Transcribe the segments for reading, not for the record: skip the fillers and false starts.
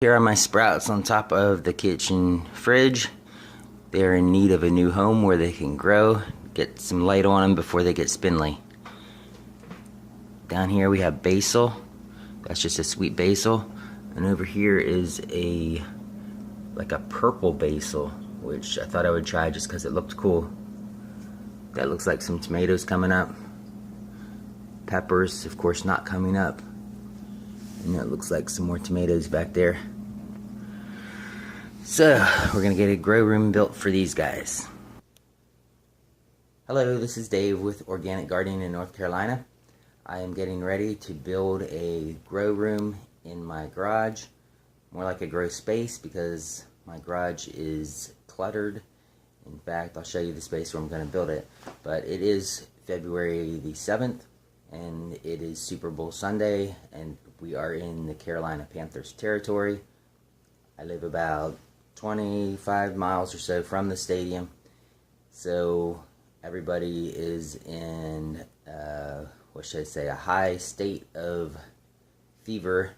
Here are my sprouts on top of the kitchen fridge. They're in need of a new home where they can grow, get some light on them before they get spindly. Down here we have basil. That's just a sweet basil. And over here is like a purple basil, which I thought I would try just because it looked cool. That looks like some tomatoes coming up. Peppers, of course, not coming up. And that looks like some more tomatoes back there. So, we're gonna get a grow room built for these guys. Hello, this is Dave with Organic Gardening in North Carolina. I am getting ready to build a grow room in my garage. More like a grow space because my garage is cluttered. In fact, I'll show you the space where I'm gonna build it. But it is February the 7th, and it is Super Bowl Sunday, and we are in the Carolina Panthers territory. I live about 25 miles or so from the stadium, so everybody is in, what should I say, a high state of fever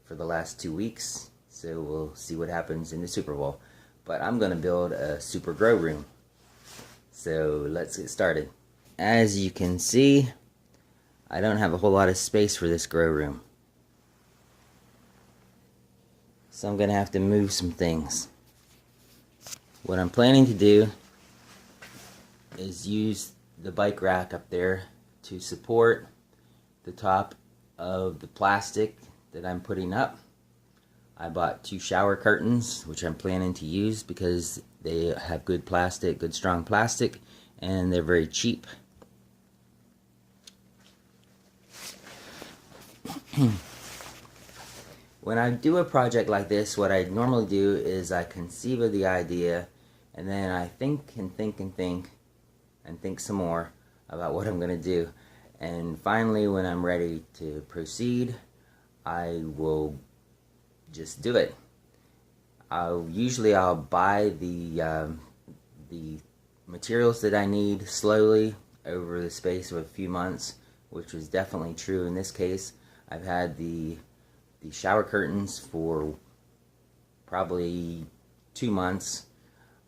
for the last 2 weeks, so we'll see what happens in the Super Bowl. But I'm going to build a super grow room, so let's get started. As you can see, I don't have a whole lot of space for this grow room. So I'm going to have to move some things. What I'm planning to do is use the bike rack up there to support the top of the plastic that I'm putting up. I bought 2 shower curtains, which I'm planning to use because they have good plastic, good strong plastic, and they're very cheap. When I do a project like this, what I normally do is I conceive of the idea, and then I think and think and think and think some more about what I'm going to do. And finally, when I'm ready to proceed, I will just do it. Usually I'll buy the materials that I need slowly over the space of a few months, which was definitely true in this case. I've had the shower curtains for probably 2 months.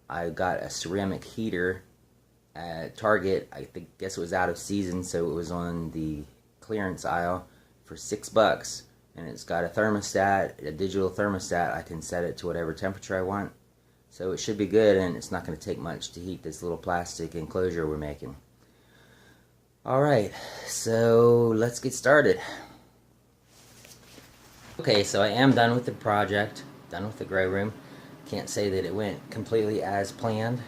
I got a ceramic heater at Target. I guess it was out of season, so it was on the clearance aisle for $6. And it's got a thermostat, a digital thermostat. I can set it to whatever temperature I want. So it should be good, and it's not going to take much to heat this little plastic enclosure we're making. Alright, so let's get started. Okay, so I am done with the project, done with the grow room. Can't say that it went completely as planned,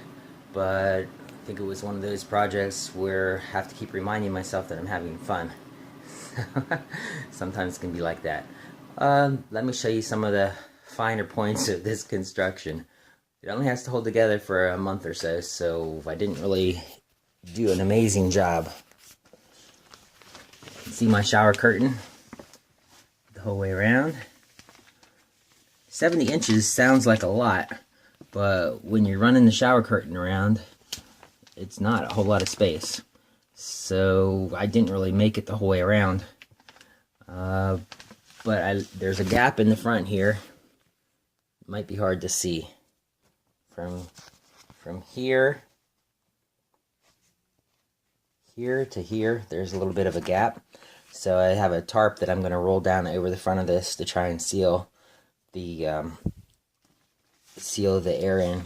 but I think it was one of those projects where I have to keep reminding myself that I'm having fun. Sometimes it can be like that. Let me show you some of the finer points of this construction. It only has to hold together for a month or so, so I didn't really do an amazing job. See my shower curtain the whole way around. 70 inches sounds like a lot, but when you're running the shower curtain around, it's not a whole lot of space. So I didn't really make it the whole way around. But there's a gap in the front here. It might be hard to see. From here to here, there's a little bit of a gap. So I have a tarp that I'm going to roll down over the front of this to try and seal the air in.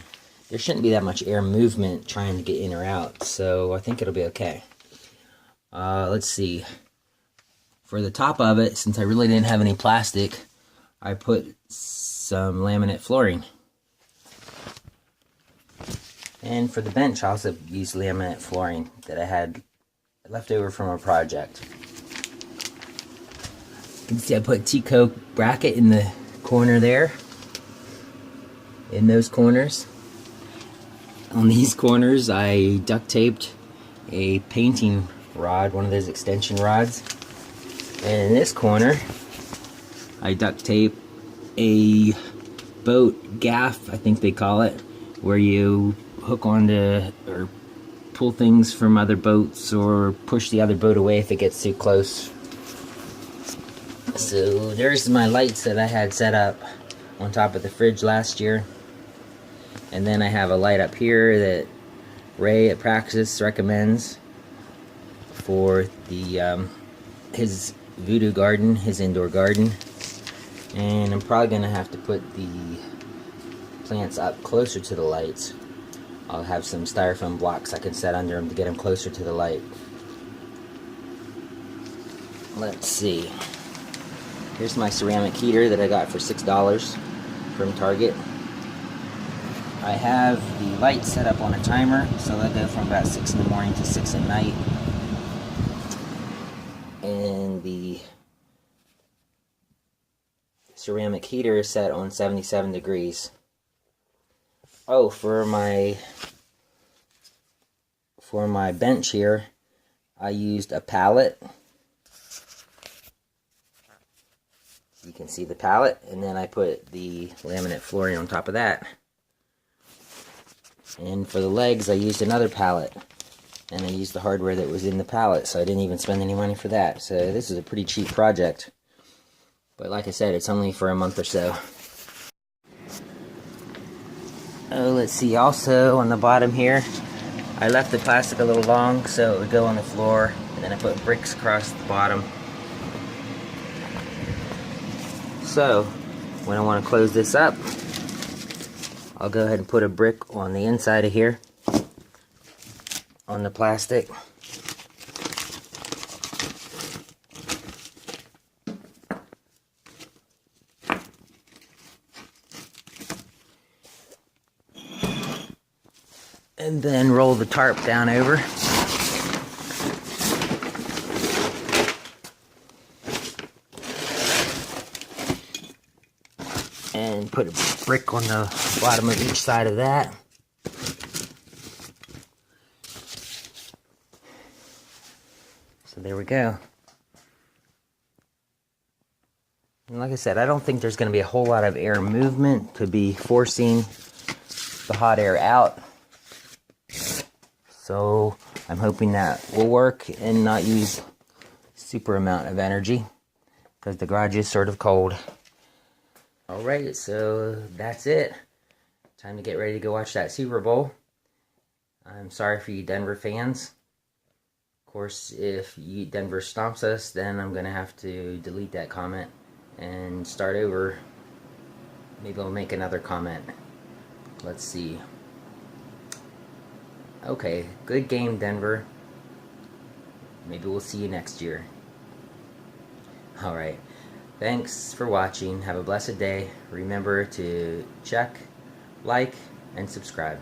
There shouldn't be that much air movement trying to get in or out, so I think it'll be okay. Let's see. For the top of it, since I really didn't have any plastic, I put some laminate flooring. And for the bench, I also used laminate flooring that I had left over from a project. You can see I put T-Coke bracket in the corner there. In those corners. On these corners, I duct taped a painting rod, one of those extension rods. And in this corner, I duct tape a boat gaff, I think they call it, where you hook onto or pull things from other boats or push the other boat away if it gets too close. So there's my lights that I had set up on top of the fridge last year. And then I have a light up here that Ray at Praxis recommends for the his voodoo garden, his indoor garden. And I'm probably gonna have to put the plants up closer to the lights. I'll have some styrofoam blocks I can set under them to get them closer to the light. Let's see. Here's my ceramic heater that I got for $6 from Target. I have the lights set up on a timer, so they'll go from about 6 in the morning to 6 at night. And the ceramic heater is set on 77 degrees. Oh, for my bench here, I used a pallet. You can see the pallet, and then I put the laminate flooring on top of that. And for the legs, I used another pallet, and I used the hardware that was in the pallet, so I didn't even spend any money for that. So this is a pretty cheap project. But like I said, it's only for a month or so. Oh, let's see, also on the bottom here, I left the plastic a little long so it would go on the floor, and then I put bricks across the bottom. So, when I want to close this up, I'll go ahead and put a brick on the inside of here, on the plastic. And then roll the tarp down over. And put a brick on the bottom of each side of that. So there we go. And like I said, I don't think there's going to be a whole lot of air movement to be forcing the hot air out. So I'm hoping that will work and not use super amount of energy, because the garage is sort of cold. Alright, so that's it. Time to get ready to go watch that Super Bowl. I'm sorry for you Denver fans. Of course, if Denver stomps us, then I'm going to have to delete that comment and start over. Maybe I'll make another comment. Let's see. Okay, good game, Denver. Maybe we'll see you next year. Alright. Thanks for watching. Have a blessed day. Remember to check, like, and subscribe.